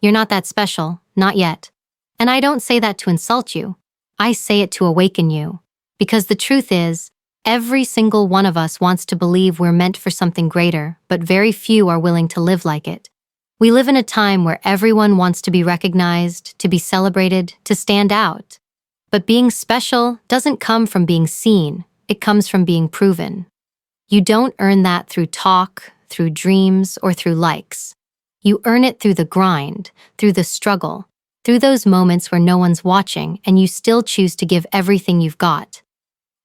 You're not that special, not yet. And I don't say that to insult you. I say it to awaken you. Because the truth is, every single one of us wants to believe we're meant for something greater, but very few are willing to live like it. We live in a time where everyone wants to be recognized, to be celebrated, to stand out. But being special doesn't come from being seen, it comes from being proven. You don't earn that through talk, through dreams, or through likes. You earn it through the grind, through the struggle, through those moments where no one's watching and you still choose to give everything you've got.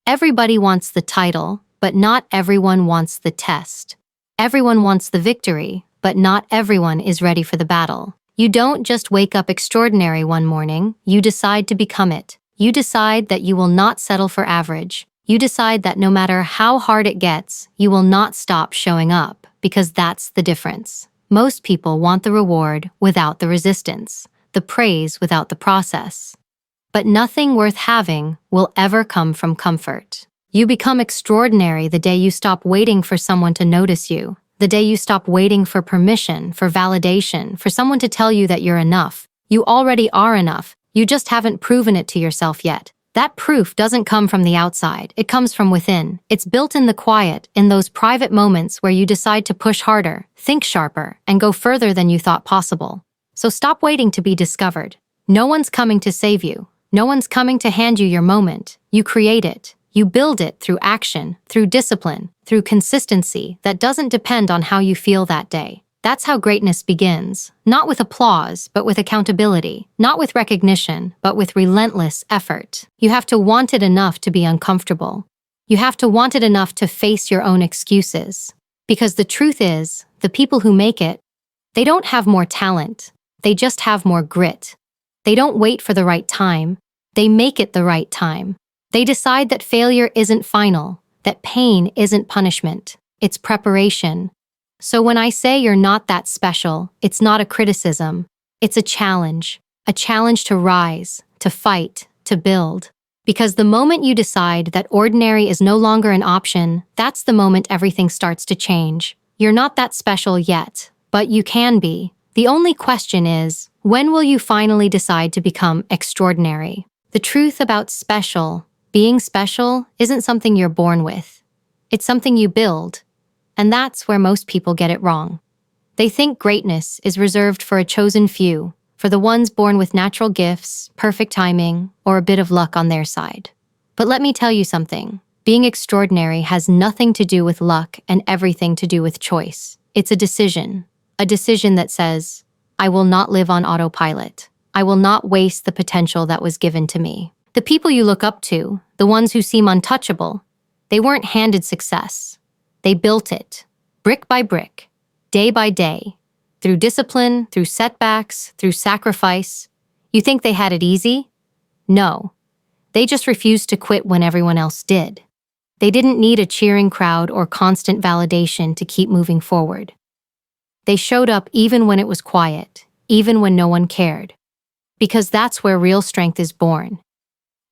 Everybody wants the title, but not everyone wants the test. Everyone wants the victory, but not everyone is ready for the battle. You don't just wake up extraordinary one morning, you decide to become it. You decide that you will not settle for average. You decide that no matter how hard it gets, you will not stop showing up, because that's the difference. Most people want the reward without the resistance, the praise without the process. But nothing worth having will ever come from comfort. You become extraordinary the day you stop waiting for someone to notice you, the day you stop waiting for permission, for validation, for someone to tell you that you're enough. You already are enough, you just haven't proven it to yourself yet. That proof doesn't come from the outside, it comes from within. It's built in the quiet, in those private moments where you decide to push harder, think sharper, and go further than you thought possible. So stop waiting to be discovered. No one's coming to save you. No one's coming to hand you your moment. You create it. You build it through action, through discipline, through consistency that doesn't depend on how you feel that day. That's how greatness begins, not with applause, but with accountability, not with recognition, but with relentless effort. You have to want it enough to be uncomfortable. You have to want it enough to face your own excuses. Because the truth is, the people who make it, they don't have more talent, they just have more grit. They don't wait for the right time, they make it the right time. They decide that failure isn't final, that pain isn't punishment, it's preparation. So when I say you're not that special, it's not a criticism, it's a challenge to rise, to fight, to build. Because the moment you decide that ordinary is no longer an option, that's the moment everything starts to change. You're not that special yet, but you can be. The only question is, when will you finally decide to become extraordinary? The truth about being special, isn't something you're born with. It's something you build. And that's where most people get it wrong. They think greatness is reserved for a chosen few, for the ones born with natural gifts, perfect timing, or a bit of luck on their side. But let me tell you something. Being extraordinary has nothing to do with luck and everything to do with choice. It's a decision that says, I will not live on autopilot. I will not waste the potential that was given to me. The people you look up to, the ones who seem untouchable, they weren't handed success. They built it, brick by brick, day by day, through discipline, through setbacks, through sacrifice. You think they had it easy? No. They just refused to quit when everyone else did. They didn't need a cheering crowd or constant validation to keep moving forward. They showed up even when it was quiet, even when no one cared. Because that's where real strength is born.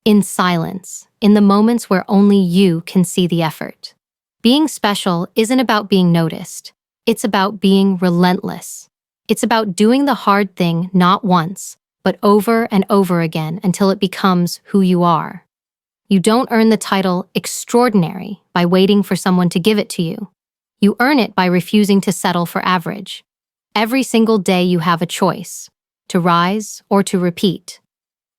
In silence, in the moments where only you can see the effort. Being special isn't about being noticed. It's about being relentless. It's about doing the hard thing not once, but over and over again until it becomes who you are. You don't earn the title extraordinary by waiting for someone to give it to you. You earn it by refusing to settle for average. Every single day you have a choice, to rise or to repeat,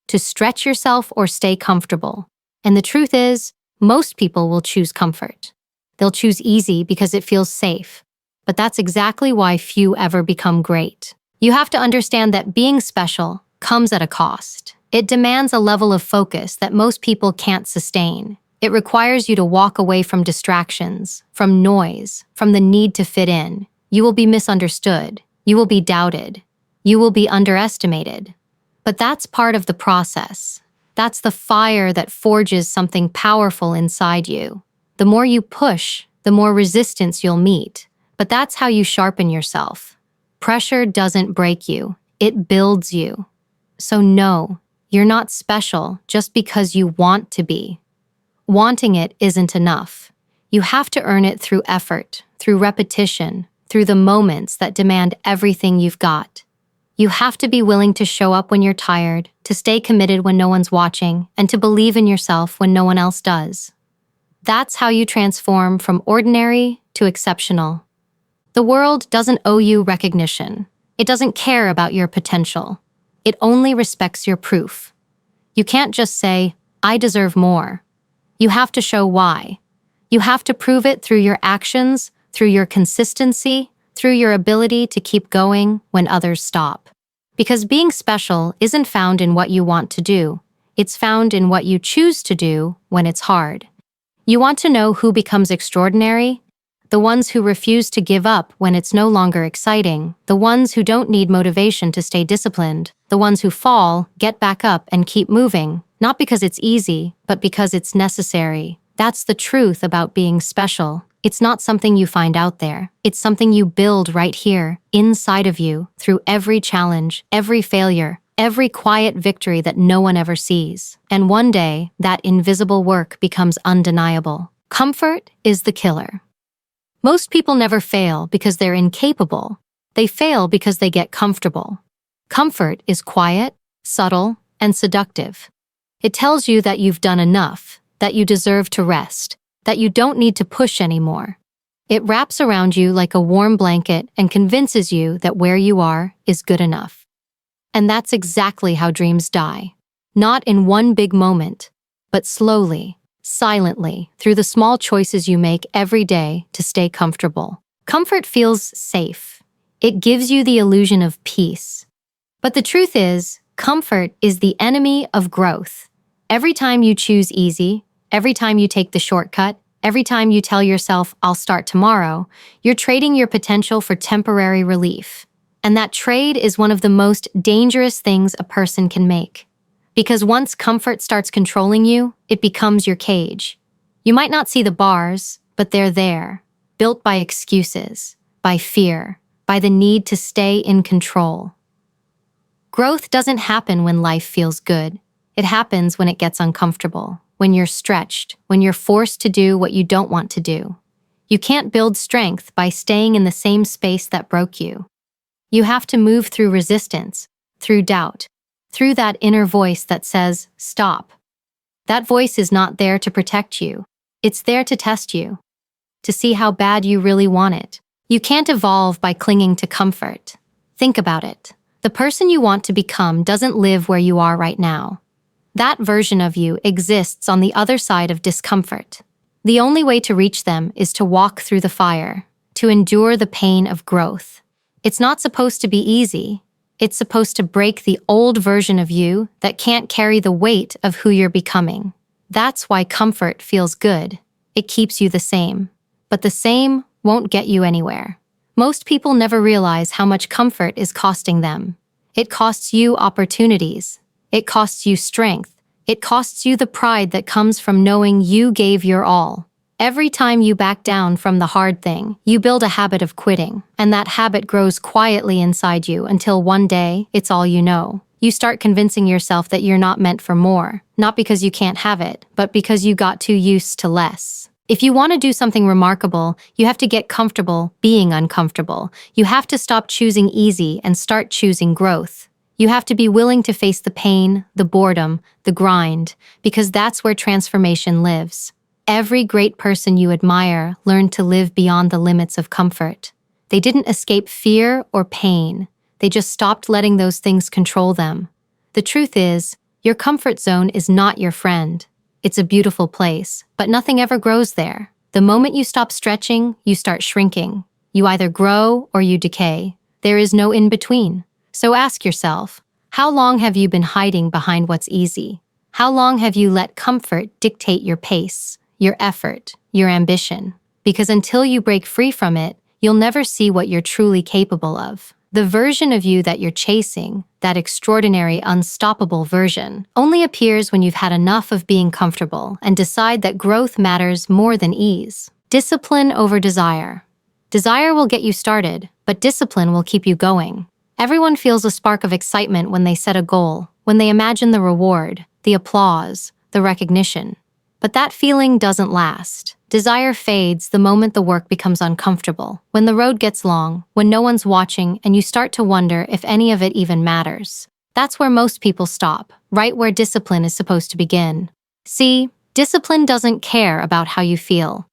to stretch yourself or stay comfortable. And the truth is, most people will choose comfort. They'll choose easy because it feels safe. But that's exactly why few ever become great. You have to understand that being special comes at a cost. It demands a level of focus that most people can't sustain. It requires you to walk away from distractions, from noise, from the need to fit in. You will be misunderstood. You will be doubted. You will be underestimated. But that's part of the process. That's the fire that forges something powerful inside you. The more you push, the more resistance you'll meet. But that's how you sharpen yourself. Pressure doesn't break you, it builds you. So no, you're not special just because you want to be. Wanting it isn't enough. You have to earn it through effort, through repetition, through the moments that demand everything you've got. You have to be willing to show up when you're tired, to stay committed when no one's watching, and to believe in yourself when no one else does. That's how you transform from ordinary to exceptional. The world doesn't owe you recognition. It doesn't care about your potential. It only respects your proof. You can't just say, "I deserve more." You have to show why. You have to prove it through your actions, through your consistency, through your ability to keep going when others stop. Because being special isn't found in what you want to do. It's found in what you choose to do when it's hard. You want to know who becomes extraordinary? The ones who refuse to give up when it's no longer exciting, the ones who don't need motivation to stay disciplined, the ones who fall, get back up, and keep moving, not because it's easy, but because it's necessary. That's the truth about being special. It's not something you find out there. It's something you build right here, inside of you, through every challenge, every failure, every quiet victory that no one ever sees. And one day, that invisible work becomes undeniable. Comfort is the killer. Most people never fail because they're incapable. They fail because they get comfortable. Comfort is quiet, subtle, and seductive. It tells you that you've done enough, that you deserve to rest, that you don't need to push anymore. It wraps around you like a warm blanket and convinces you that where you are is good enough. And that's exactly how dreams die. Not in one big moment, but slowly, silently, through the small choices you make every day to stay comfortable. Comfort feels safe. It gives you the illusion of peace. But the truth is, comfort is the enemy of growth. Every time you choose easy, every time you take the shortcut, every time you tell yourself, "I'll start tomorrow," you're trading your potential for temporary relief. And that trade is one of the most dangerous things a person can make. Because once comfort starts controlling you, it becomes your cage. You might not see the bars, but they're there, built by excuses, by fear, by the need to stay in control. Growth doesn't happen when life feels good. It happens when it gets uncomfortable, when you're stretched, when you're forced to do what you don't want to do. You can't build strength by staying in the same space that broke you. You have to move through resistance, through doubt, through that inner voice that says, "Stop." That voice is not there to protect you. It's there to test you, to see how bad you really want it. You can't evolve by clinging to comfort. Think about it. The person you want to become doesn't live where you are right now. That version of you exists on the other side of discomfort. The only way to reach them is to walk through the fire, to endure the pain of growth. It's not supposed to be easy. It's supposed to break the old version of you that can't carry the weight of who you're becoming. That's why comfort feels good. It keeps you the same. But the same won't get you anywhere. Most people never realize how much comfort is costing them. It costs you opportunities. It costs you strength. It costs you the pride that comes from knowing you gave your all. Every time you back down from the hard thing, you build a habit of quitting, and that habit grows quietly inside you until one day, it's all you know. You start convincing yourself that you're not meant for more, not because you can't have it, but because you got too used to less. If you want to do something remarkable, you have to get comfortable being uncomfortable. You have to stop choosing easy and start choosing growth. You have to be willing to face the pain, the boredom, the grind, because that's where transformation lives. Every great person you admire learned to live beyond the limits of comfort. They didn't escape fear or pain. They just stopped letting those things control them. The truth is, your comfort zone is not your friend. It's a beautiful place, but nothing ever grows there. The moment you stop stretching, you start shrinking. You either grow or you decay. There is no in-between. So ask yourself, how long have you been hiding behind what's easy? How long have you let comfort dictate your pace, your effort, your ambition? Because until you break free from it, you'll never see what you're truly capable of. The version of you that you're chasing, that extraordinary, unstoppable version, only appears when you've had enough of being comfortable and decide that growth matters more than ease. Discipline over desire. Desire will get you started, but discipline will keep you going. Everyone feels a spark of excitement when they set a goal, when they imagine the reward, the applause, the recognition. But that feeling doesn't last. Desire fades the moment the work becomes uncomfortable, when the road gets long, when no one's watching, and you start to wonder if any of it even matters. That's where most people stop, right where discipline is supposed to begin. See, discipline doesn't care about how you feel.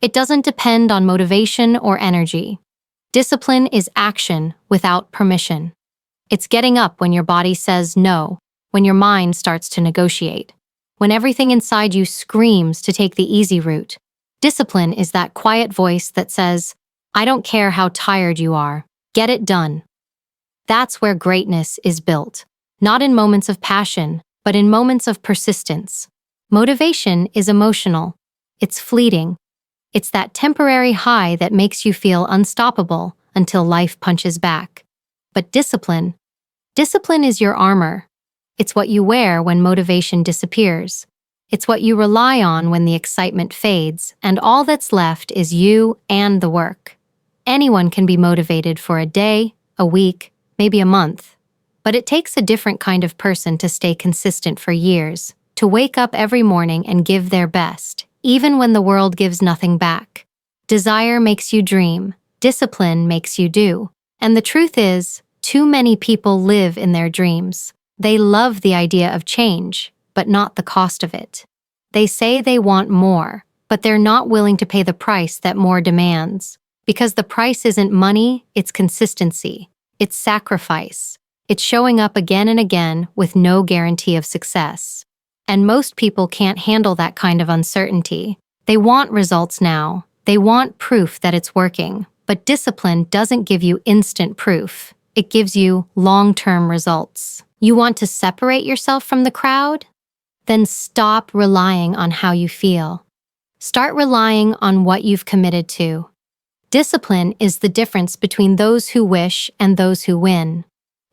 It doesn't depend on motivation or energy. Discipline is action without permission. It's getting up when your body says no, when your mind starts to negotiate, when everything inside you screams to take the easy route. Discipline is that quiet voice that says, "I don't care how tired you are, get it done." That's where greatness is built, not in moments of passion, but in moments of persistence. Motivation is emotional. It's fleeting. It's that temporary high that makes you feel unstoppable until life punches back. But discipline is your armor. It's what you wear when motivation disappears. It's what you rely on when the excitement fades, and all that's left is you and the work. Anyone can be motivated for a day, a week, maybe a month. But it takes a different kind of person to stay consistent for years, to wake up every morning and give their best, even when the world gives nothing back. Desire makes you dream, discipline makes you do. And the truth is, too many people live in their dreams. They love the idea of change, but not the cost of it. They say they want more, but they're not willing to pay the price that more demands. Because the price isn't money, it's consistency. It's sacrifice. It's showing up again and again with no guarantee of success. And most people can't handle that kind of uncertainty. They want results now. They want proof that it's working. But discipline doesn't give you instant proof. It gives you long-term results. You want to separate yourself from the crowd? Then stop relying on how you feel. Start relying on what you've committed to. Discipline is the difference between those who wish and those who win.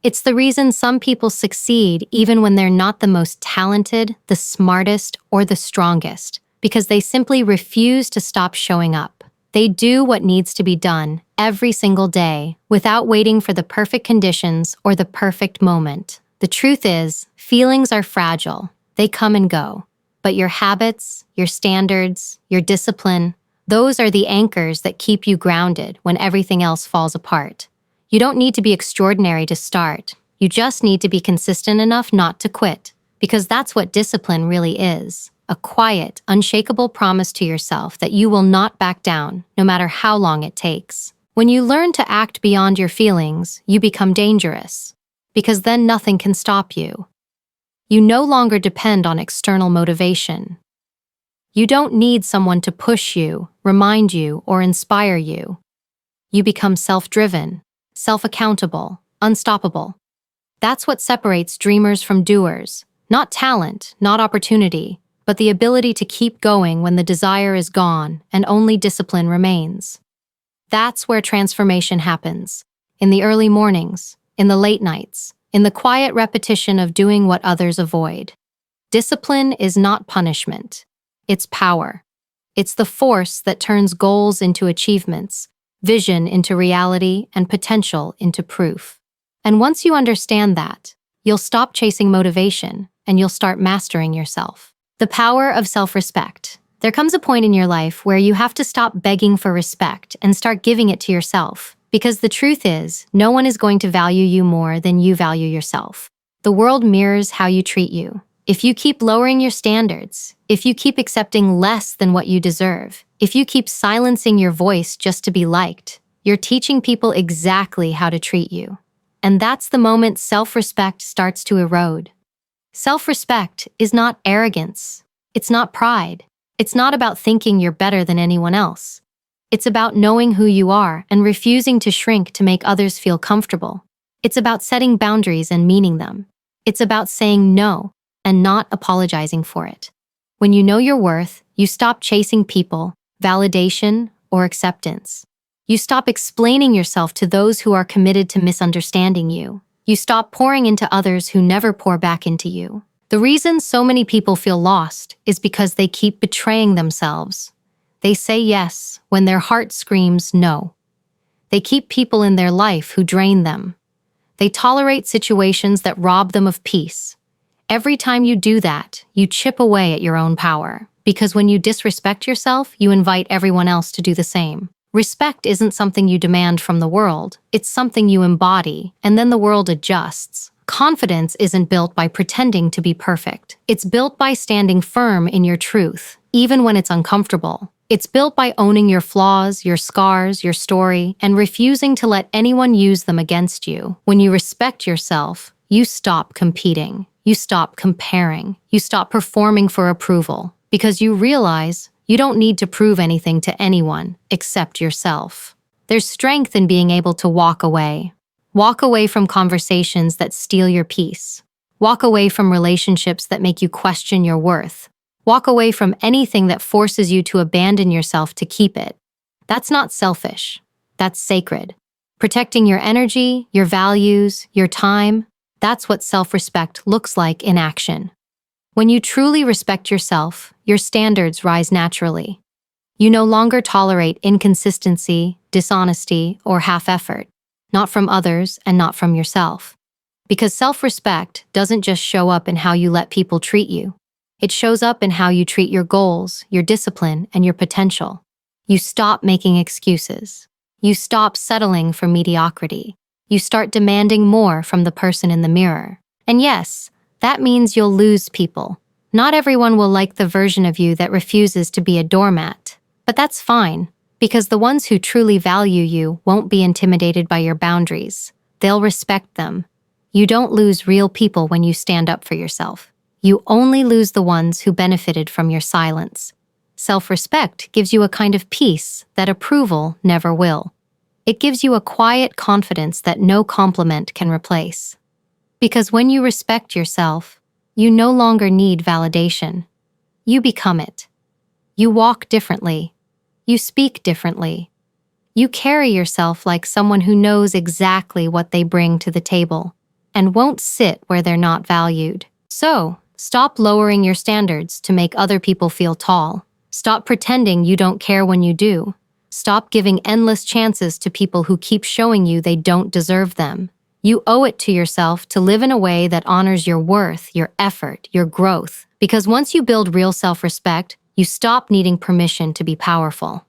It's the reason some people succeed even when they're not the most talented, the smartest, or the strongest, because they simply refuse to stop showing up. They do what needs to be done every single day without waiting for the perfect conditions or the perfect moment. The truth is, feelings are fragile. They come and go. But your habits, your standards, your discipline, those are the anchors that keep you grounded when everything else falls apart. You don't need to be extraordinary to start. You just need to be consistent enough not to quit, because that's what discipline really is. A quiet, unshakable promise to yourself that you will not back down, no matter how long it takes. When you learn to act beyond your feelings, you become dangerous, because then nothing can stop you. You no longer depend on external motivation. You don't need someone to push you, remind you, or inspire you. You become self-driven, self-accountable, unstoppable. That's what separates dreamers from doers. Not talent, not opportunity, but the ability to keep going when the desire is gone and only discipline remains. That's where transformation happens. In the early mornings, in the late nights, in the quiet repetition of doing what others avoid. Discipline is not punishment. It's power. It's the force that turns goals into achievements, vision into reality, and potential into proof. And once you understand that, you'll stop chasing motivation and you'll start mastering yourself. The power of self-respect. There comes a point in your life where you have to stop begging for respect and start giving it to yourself. Because the truth is, no one is going to value you more than you value yourself. The world mirrors how you treat you. If you keep lowering your standards, if you keep accepting less than what you deserve, if you keep silencing your voice just to be liked, you're teaching people exactly how to treat you. And that's the moment self-respect starts to erode. Self-respect is not arrogance. It's not pride. It's not about thinking you're better than anyone else. It's about knowing who you are and refusing to shrink to make others feel comfortable. It's about setting boundaries and meaning them. It's about saying no and not apologizing for it. When you know your worth, you stop chasing people, validation, or acceptance. You stop explaining yourself to those who are committed to misunderstanding you. You stop pouring into others who never pour back into you. The reason so many people feel lost is because they keep betraying themselves. They say yes when their heart screams no. They keep people in their life who drain them. They tolerate situations that rob them of peace. Every time you do that, you chip away at your own power. Because when you disrespect yourself, you invite everyone else to do the same. Respect isn't something you demand from the world, it's something you embody, and then the world adjusts. Confidence isn't built by pretending to be perfect. It's built by standing firm in your truth, even when it's uncomfortable. It's built by owning your flaws, your scars, your story, and refusing to let anyone use them against you. When you respect yourself, you stop competing. You stop comparing. You stop performing for approval, because you realize you don't need to prove anything to anyone except yourself. There's strength in being able to walk away. Walk away from conversations that steal your peace. Walk away from relationships that make you question your worth. Walk away from anything that forces you to abandon yourself to keep it. That's not selfish. That's sacred. Protecting your energy, your values, your time, that's what self-respect looks like in action. When you truly respect yourself, your standards rise naturally. You no longer tolerate inconsistency, dishonesty, or half-effort, not from others and not from yourself. Because self-respect doesn't just show up in how you let people treat you. It shows up in how you treat your goals, your discipline, and your potential. You stop making excuses. You stop settling for mediocrity. You start demanding more from the person in the mirror. And yes, that means you'll lose people. Not everyone will like the version of you that refuses to be a doormat. But that's fine, because the ones who truly value you won't be intimidated by your boundaries. They'll respect them. You don't lose real people when you stand up for yourself. You only lose the ones who benefited from your silence. Self-respect gives you a kind of peace that approval never will. It gives you a quiet confidence that no compliment can replace. Because when you respect yourself, you no longer need validation. You become it. You walk differently. You speak differently. You carry yourself like someone who knows exactly what they bring to the table and won't sit where they're not valued. So, stop lowering your standards to make other people feel tall. Stop pretending you don't care when you do. Stop giving endless chances to people who keep showing you they don't deserve them. You owe it to yourself to live in a way that honors your worth, your effort, your growth. Because once you build real self-respect, you stop needing permission to be powerful.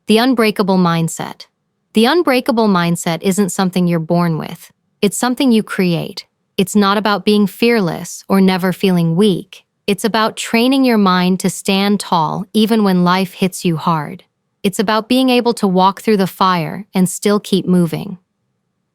The unbreakable mindset. The unbreakable mindset isn't something you're born with. It's something you create. It's not about being fearless or never feeling weak. It's about training your mind to stand tall even when life hits you hard. It's about being able to walk through the fire and still keep moving.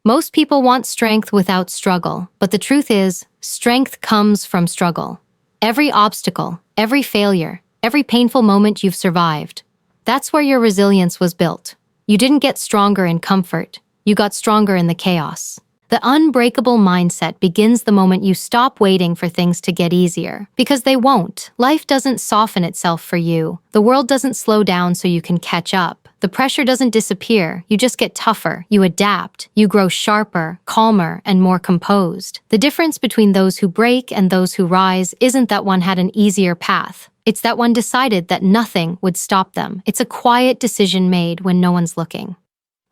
Most people want strength without struggle, but the truth is, strength comes from struggle. Every obstacle, every failure, every painful moment you've survived, that's where your resilience was built. You didn't get stronger in comfort, you got stronger in the chaos. The unbreakable mindset begins the moment you stop waiting for things to get easier. Because they won't. Life doesn't soften itself for you. The world doesn't slow down so you can catch up. The pressure doesn't disappear. You just get tougher. You adapt. You grow sharper, calmer, and more composed. The difference between those who break and those who rise isn't that one had an easier path. It's that one decided that nothing would stop them. It's a quiet decision made when no one's looking.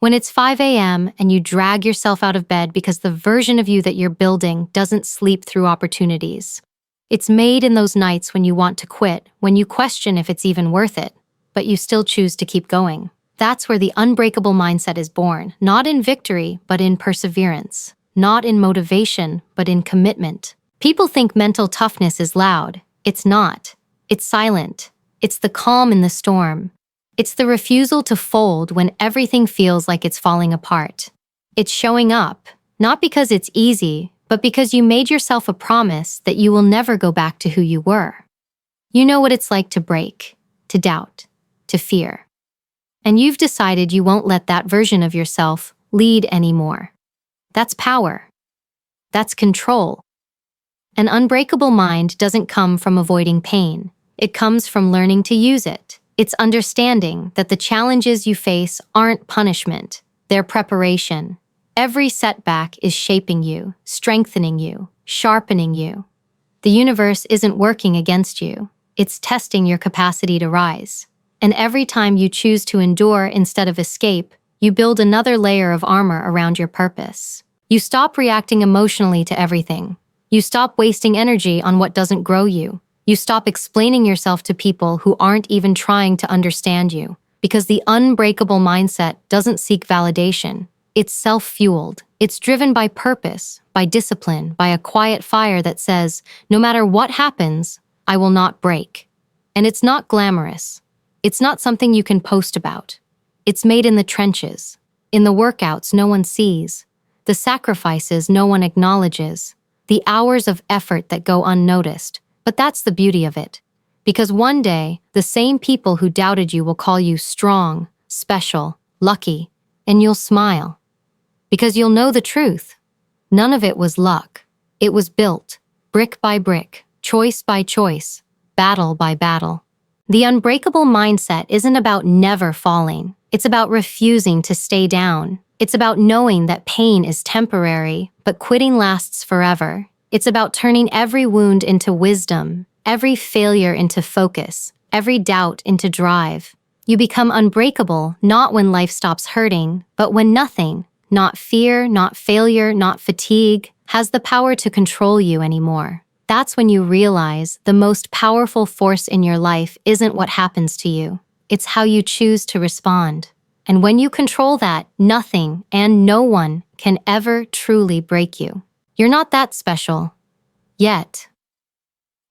When it's 5 a.m. and you drag yourself out of bed because the version of you that you're building doesn't sleep through opportunities. It's made in those nights when you want to quit, when you question if it's even worth it, but you still choose to keep going. That's where the unbreakable mindset is born, not in victory, but in perseverance. Not in motivation, but in commitment. People think mental toughness is loud. It's not. It's silent. It's the calm in the storm. It's the refusal to fold when everything feels like it's falling apart. It's showing up, not because it's easy, but because you made yourself a promise that you will never go back to who you were. You know what it's like to break, to doubt, to fear. And you've decided you won't let that version of yourself lead anymore. That's power. That's control. An unbreakable mind doesn't come from avoiding pain. It comes from learning to use it. It's understanding that the challenges you face aren't punishment, they're preparation. Every setback is shaping you, strengthening you, sharpening you. The universe isn't working against you, it's testing your capacity to rise. And every time you choose to endure instead of escape, you build another layer of armor around your purpose. You stop reacting emotionally to everything. You stop wasting energy on what doesn't grow you. You stop explaining yourself to people who aren't even trying to understand you, because the unbreakable mindset doesn't seek validation. It's self-fueled. It's driven by purpose, by discipline, by a quiet fire that says, no matter what happens, I will not break. And it's not glamorous. It's not something you can post about. It's made in the trenches, in the workouts no one sees, the sacrifices no one acknowledges, the hours of effort that go unnoticed. But that's the beauty of it. Because one day, the same people who doubted you will call you strong, special, lucky, and you'll smile. Because you'll know the truth. None of it was luck. It was built, brick by brick, choice by choice, battle by battle. The unbreakable mindset isn't about never falling. It's about refusing to stay down. It's about knowing that pain is temporary, but quitting lasts forever. It's about turning every wound into wisdom, every failure into focus, every doubt into drive. You become unbreakable not when life stops hurting, but when nothing, not fear, not failure, not fatigue, has the power to control you anymore. That's when you realize the most powerful force in your life isn't what happens to you. It's how you choose to respond. And when you control that, nothing and no one can ever truly break you. You're not that special. Yet.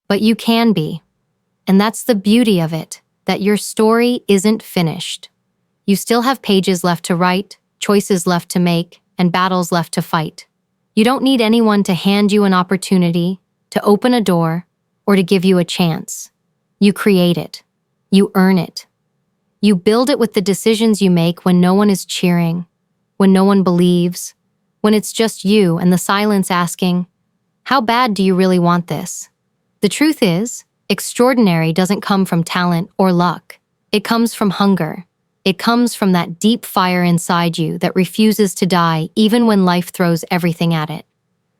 But you can be. And that's the beauty of it, that your story isn't finished. You still have pages left to write, choices left to make, and battles left to fight. You don't need anyone to hand you an opportunity, to open a door, or to give you a chance. You create it. You earn it. You build it with the decisions you make when no one is cheering, when no one believes, when it's just you and the silence asking, how bad do you really want this? The truth is, extraordinary doesn't come from talent or luck. It comes from hunger. It comes from that deep fire inside you that refuses to die even when life throws everything at it.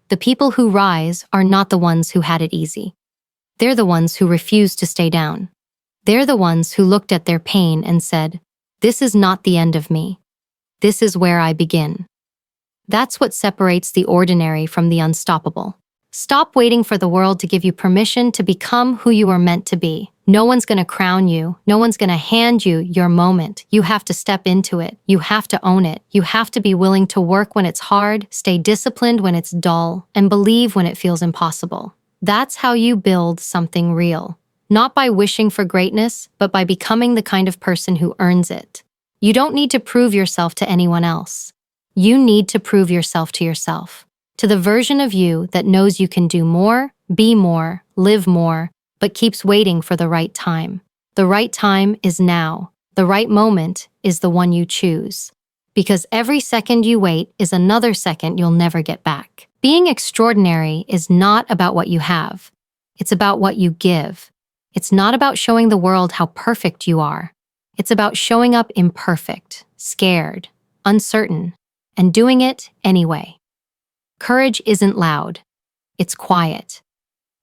The people who rise are not the ones who had it easy. They're the ones who refuse to stay down. They're the ones who looked at their pain and said, this is not the end of me. This is where I begin. That's what separates the ordinary from the unstoppable. Stop waiting for the world to give you permission to become who you are meant to be. No one's going to crown you. No one's going to hand you your moment. You have to step into it. You have to own it. You have to be willing to work when it's hard, stay disciplined when it's dull, and believe when it feels impossible. That's how you build something real. Not by wishing for greatness, but by becoming the kind of person who earns it. You don't need to prove yourself to anyone else. You need to prove yourself to yourself, to the version of you that knows you can do more, be more, live more, but keeps waiting for the right time. The right time is now. The right moment is the one you choose. Because every second you wait is another second you'll never get back. Being extraordinary is not about what you have. It's about what you give. It's not about showing the world how perfect you are. It's about showing up imperfect, scared, uncertain, and doing it anyway. Courage isn't loud. It's quiet.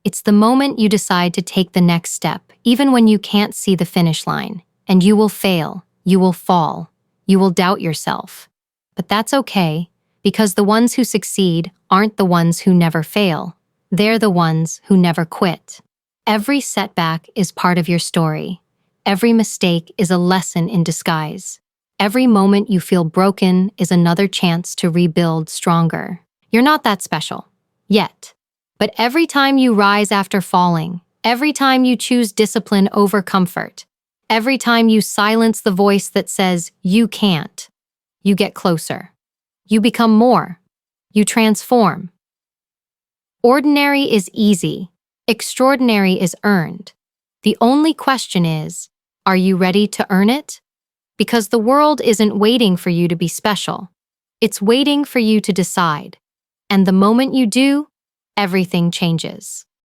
It's the moment you decide to take the next step, even when you can't see the finish line. And you will fail. You will fall. You will doubt yourself. But that's okay, because the ones who succeed aren't the ones who never fail. They're the ones who never quit. Every setback is part of your story. Every mistake is a lesson in disguise. Every moment you feel broken is another chance to rebuild stronger. You're not that special. Yet. But every time you rise after falling, every time you choose discipline over comfort, every time you silence the voice that says you can't, you get closer. You become more. You transform. Ordinary is easy. Extraordinary is earned. The only question is, are you ready to earn it? Because the world isn't waiting for you to be special. It's waiting for you to decide. And the moment you do, everything changes.